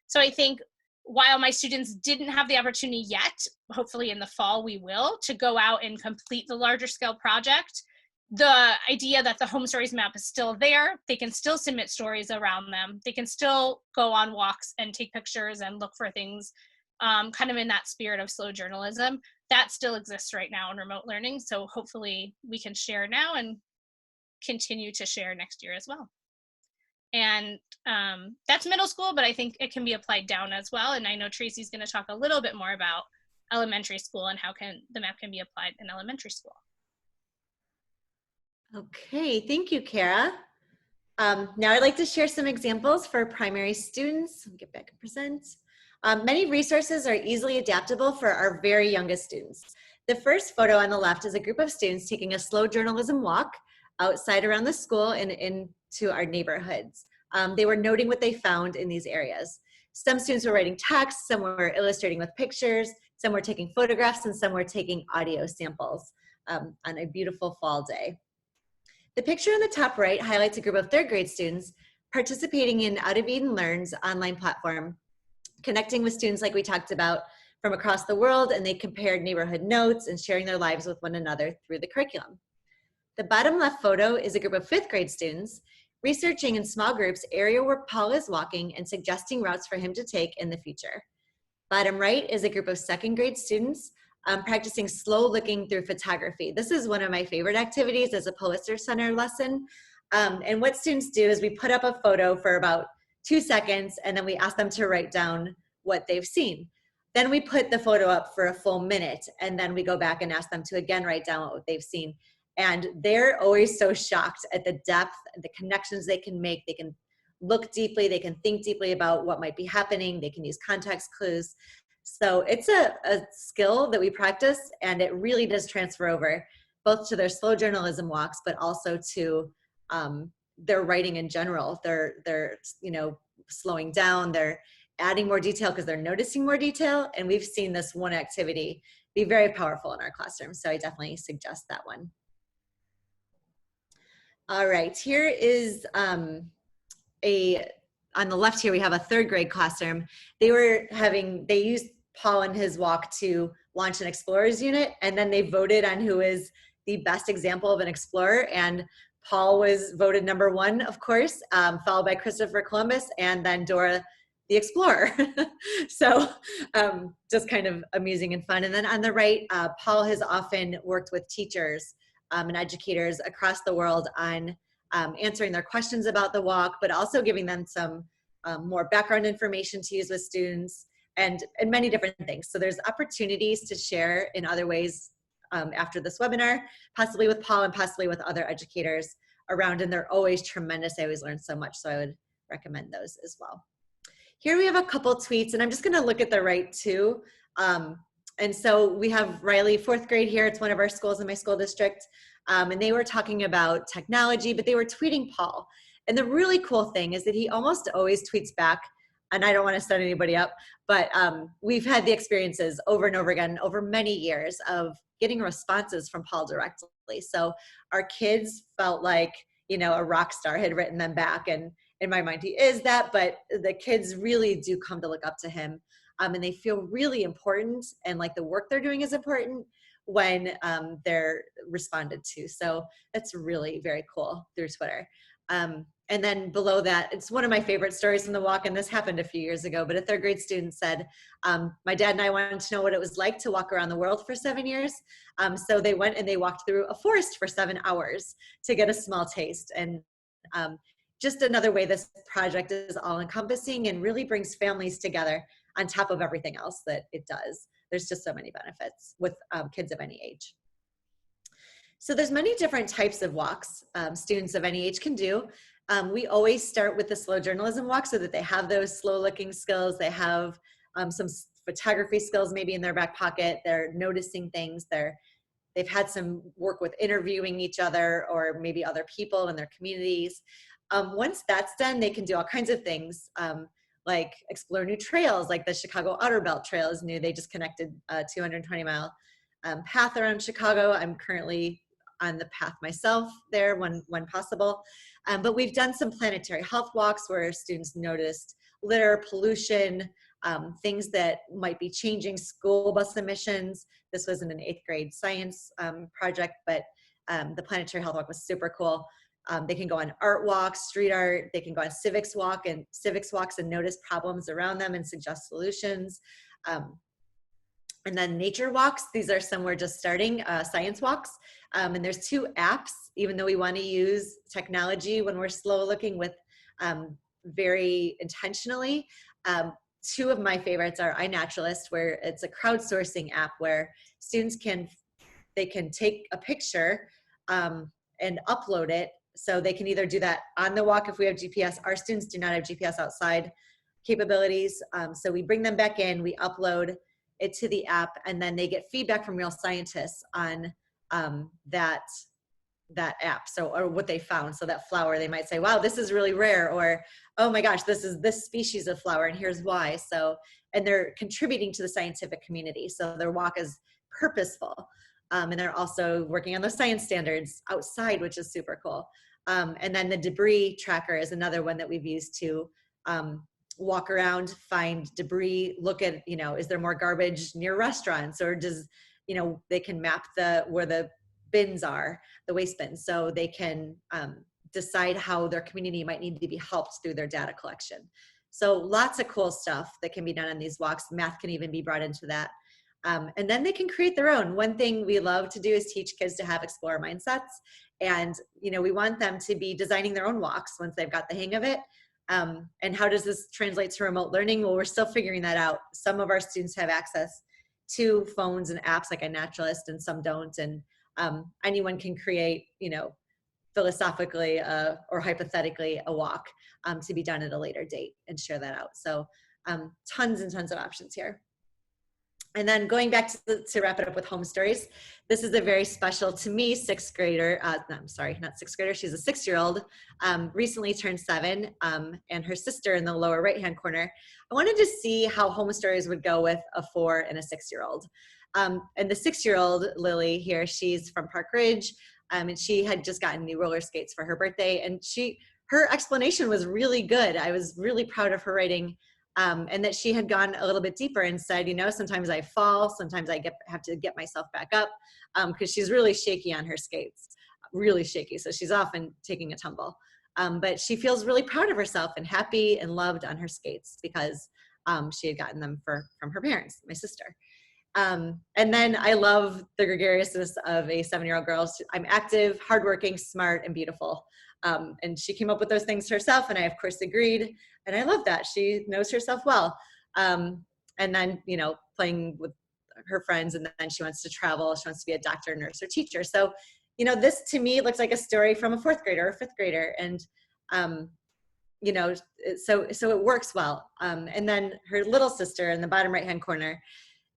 So I think while my students didn't have the opportunity yet, hopefully in the fall we will, to go out and complete the larger scale project, the idea that the HomeStories map is still there, they can still submit stories around them, they can still go on walks and take pictures and look for things kind of in that spirit of slow journalism, that still exists right now in remote learning. So hopefully we can share now and continue to share next year as well. And that's middle school, but I think it can be applied down as well. And I know Tracy's going to talk a little bit more about elementary school and how the map can be applied in elementary school. Okay, thank you, Kara. Now I'd like to share some examples for primary students. I'll get back and present. Many resources are easily adaptable for our very youngest students. The first photo on the left is a group of students taking a slow journalism walk outside around the school and into our neighborhoods. They were noting what they found in these areas. Some students were writing text, some were illustrating with pictures, some were taking photographs, and some were taking audio samples on a beautiful fall day. The picture in the top right highlights a group of third grade students participating in Out of Eden Learn's online platform, connecting with students like we talked about from across the world, and they compared neighborhood notes and sharing their lives with one another through the curriculum. The bottom left photo is a group of fifth grade students researching in small groups area where Paul is walking and suggesting routes for him to take in the future. Bottom right is a group of second grade students practicing slow looking through photography. This is one of my favorite activities as a Pulitzer Center lesson. And what students do is we put up a photo for about 2 seconds and then we ask them to write down what they've seen. Then we put the photo up for a full minute, and then we go back and ask them to again write down what they've seen. And they're always so shocked at the depth, the connections they can make. They can look deeply, they can think deeply about what might be happening, they can use context clues. So it's a skill that we practice, and it really does transfer over both to their slow journalism walks, but also to their writing in general. They're slowing down, they're adding more detail because they're noticing more detail. And we've seen this one activity be very powerful in our classroom. So I definitely suggest that one. All right, here is on the left here, we have a 3rd grade classroom. They used Paul and his walk to launch an explorers unit, and then they voted on who is the best example of an explorer. And Paul was voted number 1, of course, followed by Christopher Columbus, and then Dora the Explorer. So just kind of amusing and fun. And then on the right, Paul has often worked with teachers and educators across the world on answering their questions about the walk, but also giving them some more background information to use with students, and many different things. So there's opportunities to share in other ways after this webinar, possibly with Paul and possibly with other educators around, and they're always tremendous. I always learn so much, so I would recommend those as well. Here we have a couple tweets, and I'm just gonna look at the right too. And so we have Riley, 4th grade here. It's one of our schools in my school district. And they were talking about technology, but they were tweeting Paul. And the really cool thing is that he almost always tweets back, and I don't want to set anybody up, but we've had the experiences over and over again over many years of getting responses from Paul directly. So our kids felt like, a rock star had written them back, and in my mind he is that, but the kids really do come to look up to him, and they feel really important, and like the work they're doing is important when they're responded to. So that's really very cool through Twitter. And then below that, it's one of my favorite stories from the walk, and this happened a few years ago, but a 3rd grade student said, my dad and I wanted to know what it was like to walk around the world for 7 years. So they went and they walked through a forest for 7 hours to get a small taste. And just another way this project is all encompassing and really brings families together on top of everything else that it does. There's just so many benefits with kids of any age. So there's many different types of walks students of any age can do. We always start with the slow journalism walk so that they have those slow looking skills. They have some photography skills maybe in their back pocket. They're noticing things. They've had some work with interviewing each other or maybe other people in their communities. Once that's done, they can do all kinds of things like explore new trails, like the Chicago Outer Belt Trail is new. They just connected a 220-mile path around Chicago. I'm currently on the path myself there when possible. But we've done some planetary health walks where students noticed litter, pollution, things that might be changing school bus emissions. This was in an 8th grade science project, but the planetary health walk was super cool. They can go on art walks, street art. They can go on civics walks and notice problems around them and suggest solutions. And then nature walks. These are some we're just starting, science walks. And there's 2 apps, even though we want to use technology when we're slow looking with very intentionally. 2 of my favorites are iNaturalist, where it's a crowdsourcing app where students can take a picture and upload it. So they can either do that on the walk if we have GPS. Our students do not have GPS outside capabilities. So we bring them back in, we upload it to the app, and then they get feedback from real scientists on that app, or what they found. So that flower, they might say, wow, this is really rare, or oh my gosh, this is this species of flower and here's why. So, and they're contributing to the scientific community. So their walk is purposeful. And they're also working on those science standards outside, which is super cool. And then the debris tracker is another one that we've used to walk around, find debris, look at, is there more garbage near restaurants, or does, they can map where the bins are, the waste bins, so they can decide how their community might need to be helped through their data collection. So lots of cool stuff that can be done on these walks. Math can even be brought into that. And then they can create their own. One thing we love to do is teach kids to have explorer mindsets. And, we want them to be designing their own walks once they've got the hang of it. And how does this translate to remote learning? Well, we're still figuring that out. Some of our students have access to phones and apps like iNaturalist, and some don't. And anyone can create, philosophically or hypothetically a walk to be done at a later date and share that out. So tons and tons of options here. And then going back to wrap it up with HomeStories, this is a very special to me sixth grader. No, I'm sorry, not sixth grader. She's a 6-year-old, recently turned 7, and her sister in the lower right-hand corner. I wanted to see how HomeStories would go with a 4 and a 6-year-old. And the 6-year-old, Lily here, she's from Park Ridge, and she had just gotten new roller skates for her birthday. And her explanation was really good. I was really proud of her writing. And that she had gone a little bit deeper and said, sometimes I fall, sometimes I have to get myself back up, because she's really shaky on her skates, really shaky. So she's often taking a tumble. But she feels really proud of herself and happy and loved on her skates because she had gotten them from her parents, my sister. And then I love the gregariousness of a 7-year-old girl. I'm active, hardworking, smart, and beautiful. And she came up with those things herself, and I, of course, agreed. And I love that. She knows herself well. And then, playing with her friends, and then she wants to travel. She wants to be a doctor, nurse, or teacher. So, this to me looks like a story from a 4th grader or 5th grader. And, so it works well. And then her little sister in the bottom right-hand corner,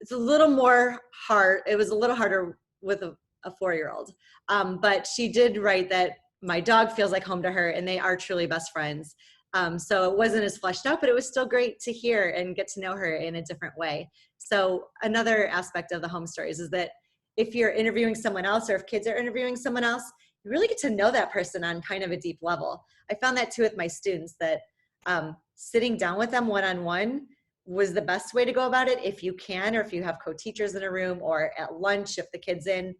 it's a little more hard. It was a little harder with a 4-year-old. But she did write that my dog feels like home to her, and they are truly best friends. So it wasn't as fleshed out, but it was still great to hear and get to know her in a different way. So another aspect of the HomeStories is that if you're interviewing someone else, or if kids are interviewing someone else, you really get to know that person on kind of a deep level. I found that too with my students, that sitting down with them one-on-one was the best way to go about it if you can, or if you have co-teachers in a room, or at lunch if the kid's in.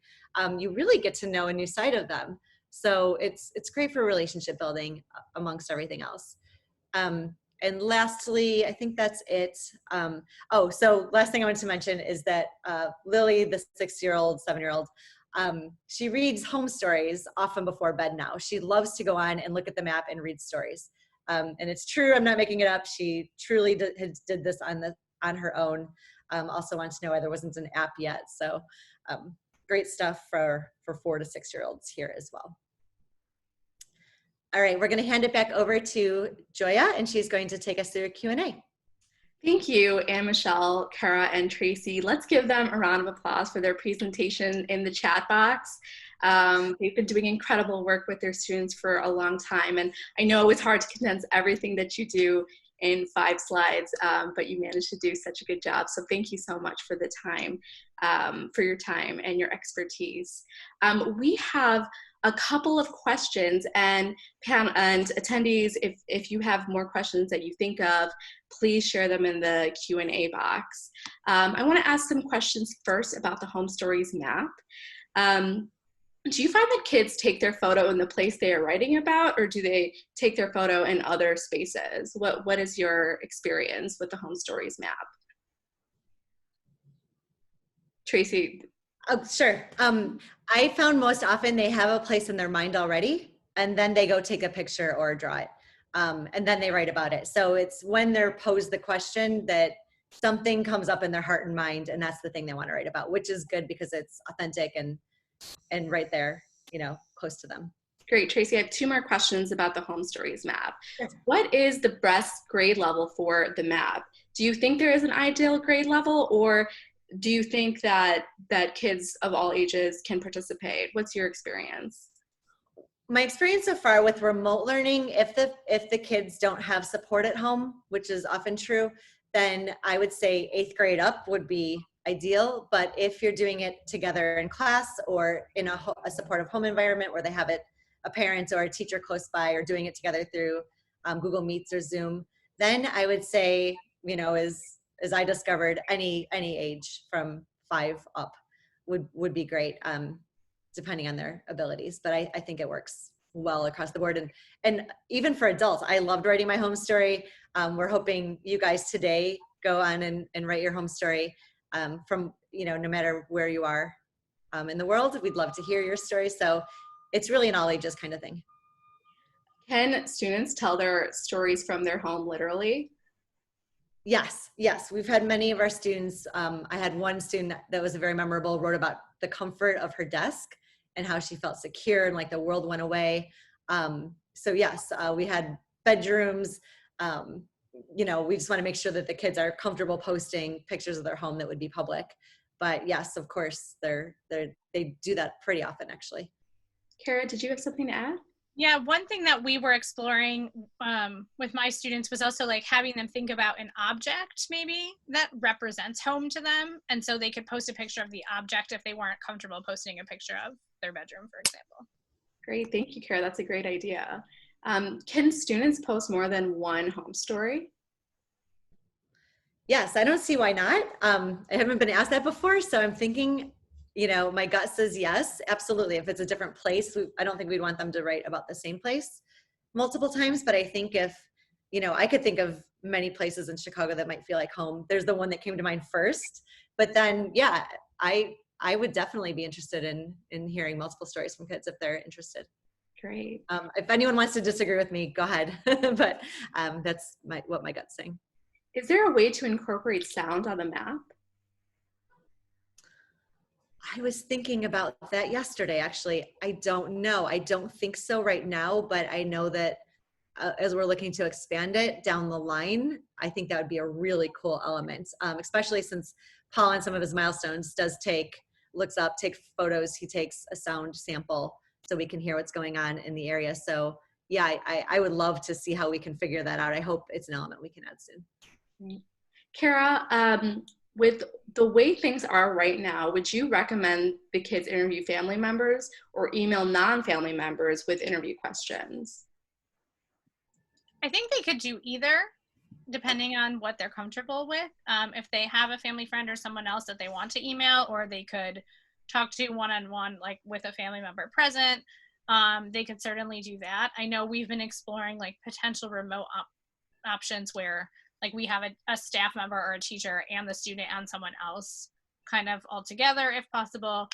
You really get to know a new side of them. So it's great for relationship building amongst everything else. And lastly, I think that's it. So last thing I wanted to mention is that Lily, the 6-year-old, 7-year-old, she reads HomeStories often before bed now. She loves to go on and look at the map and read stories. And it's true, I'm not making it up. She truly did this on her own. Also wanted to know why there wasn't an app yet. So great stuff for 4 to 6-year-olds here as well. All right, we're going to hand it back over to Joya, and she's going to take us through a Q&A. Thank you, Anne Michelle, Kara, and Tracy. Let's give them a round of applause for their presentation in the chat box. They've been doing incredible work with their students for a long time, and I know it's hard to condense everything that you do in 5 slides, but you managed to do such a good job. So thank you so much for the time, for your time and your expertise. We have a couple of questions, and attendees, if you have more questions that you think of, please share them in the Q&A box. I want to ask some questions first about the HomeStories map. Do you find that kids take their photo in the place they are writing about, or do they take their photo in other spaces? What is your experience with the HomeStories map? Tracy? Oh, sure. I found most often they have a place in their mind already, and then they go take a picture or draw it, and then they write about it. So it's when they're posed the question that something comes up in their heart and mind, and that's the thing they want to write about, which is good because it's authentic and right there, close to them. Great, Tracy, I have 2 more questions about the HomeStories map. Sure. What is the best grade level for the map? Do you think there is an ideal grade level, or do you think that kids of all ages can participate? What's your experience? My experience so far with remote learning, if the kids don't have support at home, which is often true, then I would say 8th grade up would be ideal. But if you're doing it together in class, or in a supportive home environment where they have a parent or a teacher close by, or doing it together through Google Meets or Zoom, then I would say, as I discovered, any age from 5 up would be great, depending on their abilities. But I think it works well across the board. And even for adults, I loved writing my home story. We're hoping you guys today go on and write your home story from, no matter where you are in the world. We'd love to hear your story. So it's really an all ages kind of thing. Can students tell their stories from their home literally? Yes, yes. We've had many of our students. I had one student that was very memorable, wrote about the comfort of her desk and how she felt secure and like the world went away. So yes, we had bedrooms. You know, we just want to make sure that the kids are comfortable posting pictures of their home that would be public. But yes, of course, they do that pretty often, actually. Kara, did you have something to add? Yeah, one thing that we were exploring with my students was also like having them think about an object maybe that represents home to them. And so they could post a picture of the object if they weren't comfortable posting a picture of their bedroom, for example. Great, thank you, Kara. That's a great idea. Can students post more than one home story? Yes, I don't see why not. I haven't been asked that before, so I'm thinking, you know, my gut says yes, absolutely. If it's a different place, I don't think we'd want them to write about the same place multiple times, but I think if, you know, I could think of many places in Chicago that might feel like home. There's the one that came to mind first, but then, yeah, I would definitely be interested in hearing multiple stories from kids if they're interested. Great. If anyone wants to disagree with me, go ahead, but that's what my gut's saying. Is there a way to incorporate sound on the map? I was thinking about that yesterday, actually. I don't know. I don't think so right now, but I know that as we're looking to expand it down the line, I think that would be a really cool element, especially since Paul on some of his milestones looks up, takes photos, he takes a sound sample so we can hear what's going on in the area. So yeah, I would love to see how we can figure that out. I hope it's an element we can add soon. Kara, with the way things are right now, would you recommend the kids interview family members or email non-family members with interview questions? I think they could do either, depending on what they're comfortable with. If they have a family friend or someone else that they want to email, or they could talk to one-on-one, like with a family member present, they could certainly do that. I know we've been exploring like potential remote options where like we have a staff member or a teacher and the student and someone else kind of all together, if possible,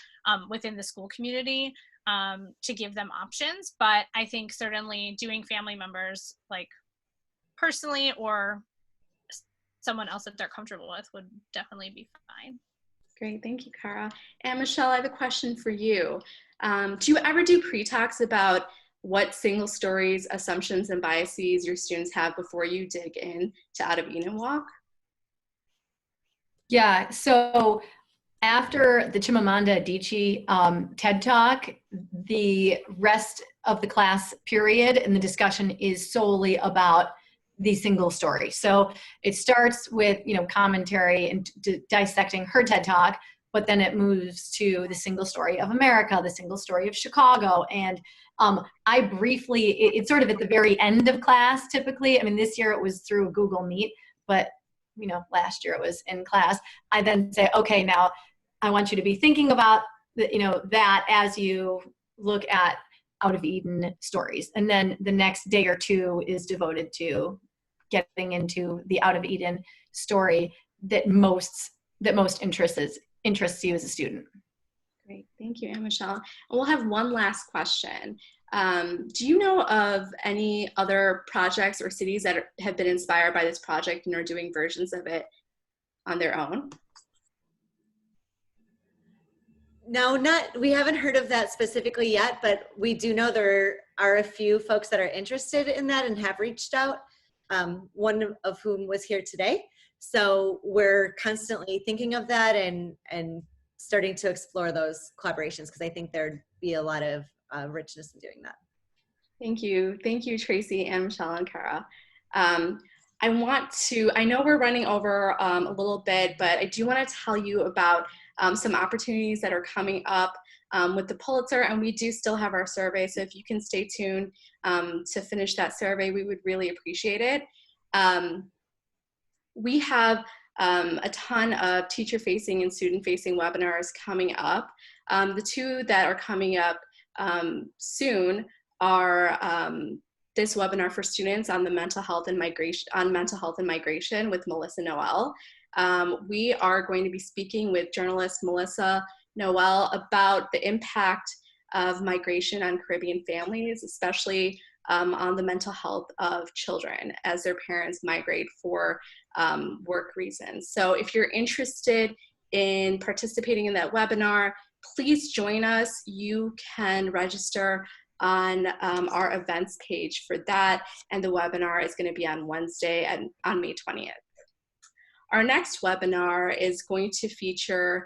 within the school community to give them options. But I think certainly doing family members like personally or someone else that they're comfortable with would definitely be fine. Great, thank you, Kara. And Michelle, I have a question for you. Do you ever do pre-talks about what single stories, assumptions, and biases your students have before you dig in to Out of Eden Walk? Yeah, so after the Chimamanda Adichie TED Talk, the rest of the class period and the discussion is solely about the single story. So it starts with, you know, commentary and dissecting her TED Talk, but then it moves to the single story of America, the single story of Chicago. And I briefly, it's sort of at the very end of class typically. I mean, this year it was through Google Meet, but you know, last year it was in class. I then say, okay, now I want you to be thinking about that as you look at Out of Eden stories. And then the next day or two is devoted to getting into the Out of Eden story that most interests you as a student. Great, thank you, Anne Michelle. And we'll have one last question. Do you know of any other projects or cities that have been inspired by this project and are doing versions of it on their own? No, we haven't heard of that specifically yet, but we do know there are a few folks that are interested in that and have reached out, one of whom was here today. So we're constantly thinking of that and starting to explore those collaborations, because I think there'd be a lot of richness in doing that. Thank you. Thank you, Tracy, and Michelle, and Kara. I know we're running over a little bit, but I do want to tell you about some opportunities that are coming up with the Pulitzer, and we do still have our survey, so if you can stay tuned to finish that survey, we would really appreciate it. We have a ton of teacher-facing and student-facing webinars coming up. The two that are coming up soon are this webinar for students on mental health and migration with Melissa Noel. We are going to be speaking with journalist Melissa Noel about the impact of migration on Caribbean families, especially on the mental health of children as their parents migrate for work reasons. So if you're interested in participating in that webinar, please join us. You can register on our events page for that, and the webinar is going to be on Wednesday on May 20th. Our next webinar is going to feature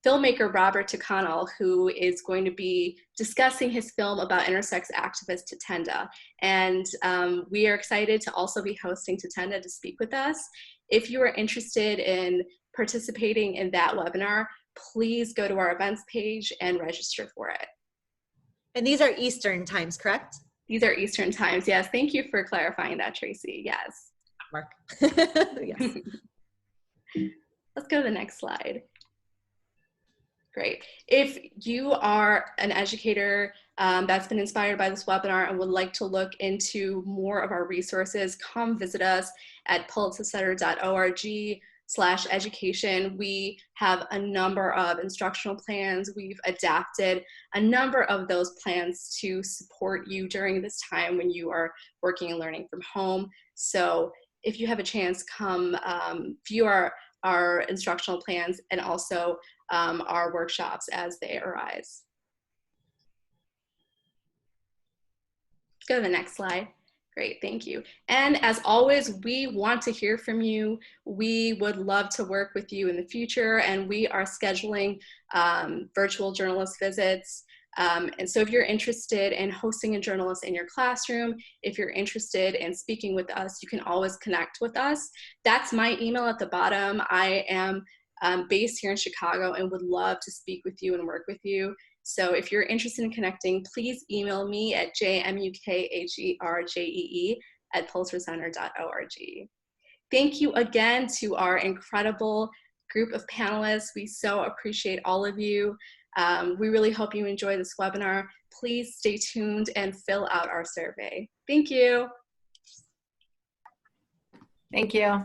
filmmaker Robert Tuconnell, who is going to be discussing his film about intersex activist Tatenda. And we are excited to also be hosting Tatenda to speak with us. If you are interested in participating in that webinar, please go to our events page and register for it. And these are Eastern times, correct? These are Eastern times, yes. Thank you for clarifying that, Tracy, yes. Mark. Yes. Let's go to the next slide. Great. If you are an educator that's been inspired by this webinar and would like to look into more of our resources, come visit us at pulitzercenter.org/education. We have a number of instructional plans. We've adapted a number of those plans to support you during this time when you are working and learning from home. So if you have a chance, come view our instructional plans and also our workshops as they arise. Let's go to the next slide. Great, thank you. And as always, we want to hear from you. We would love to work with you in the future, and we are scheduling virtual journalist visits. And so if you're interested in hosting a journalist in your classroom, if you're interested in speaking with us, you can always connect with us. That's my email at the bottom. I am based here in Chicago and would love to speak with you and work with you. So if you're interested in connecting, please email me at jmukhergee@pulitzercenter.org. Thank you again to our incredible group of panelists. We so appreciate all of you. We really hope you enjoy this webinar. Please stay tuned and fill out our survey. Thank you. Thank you.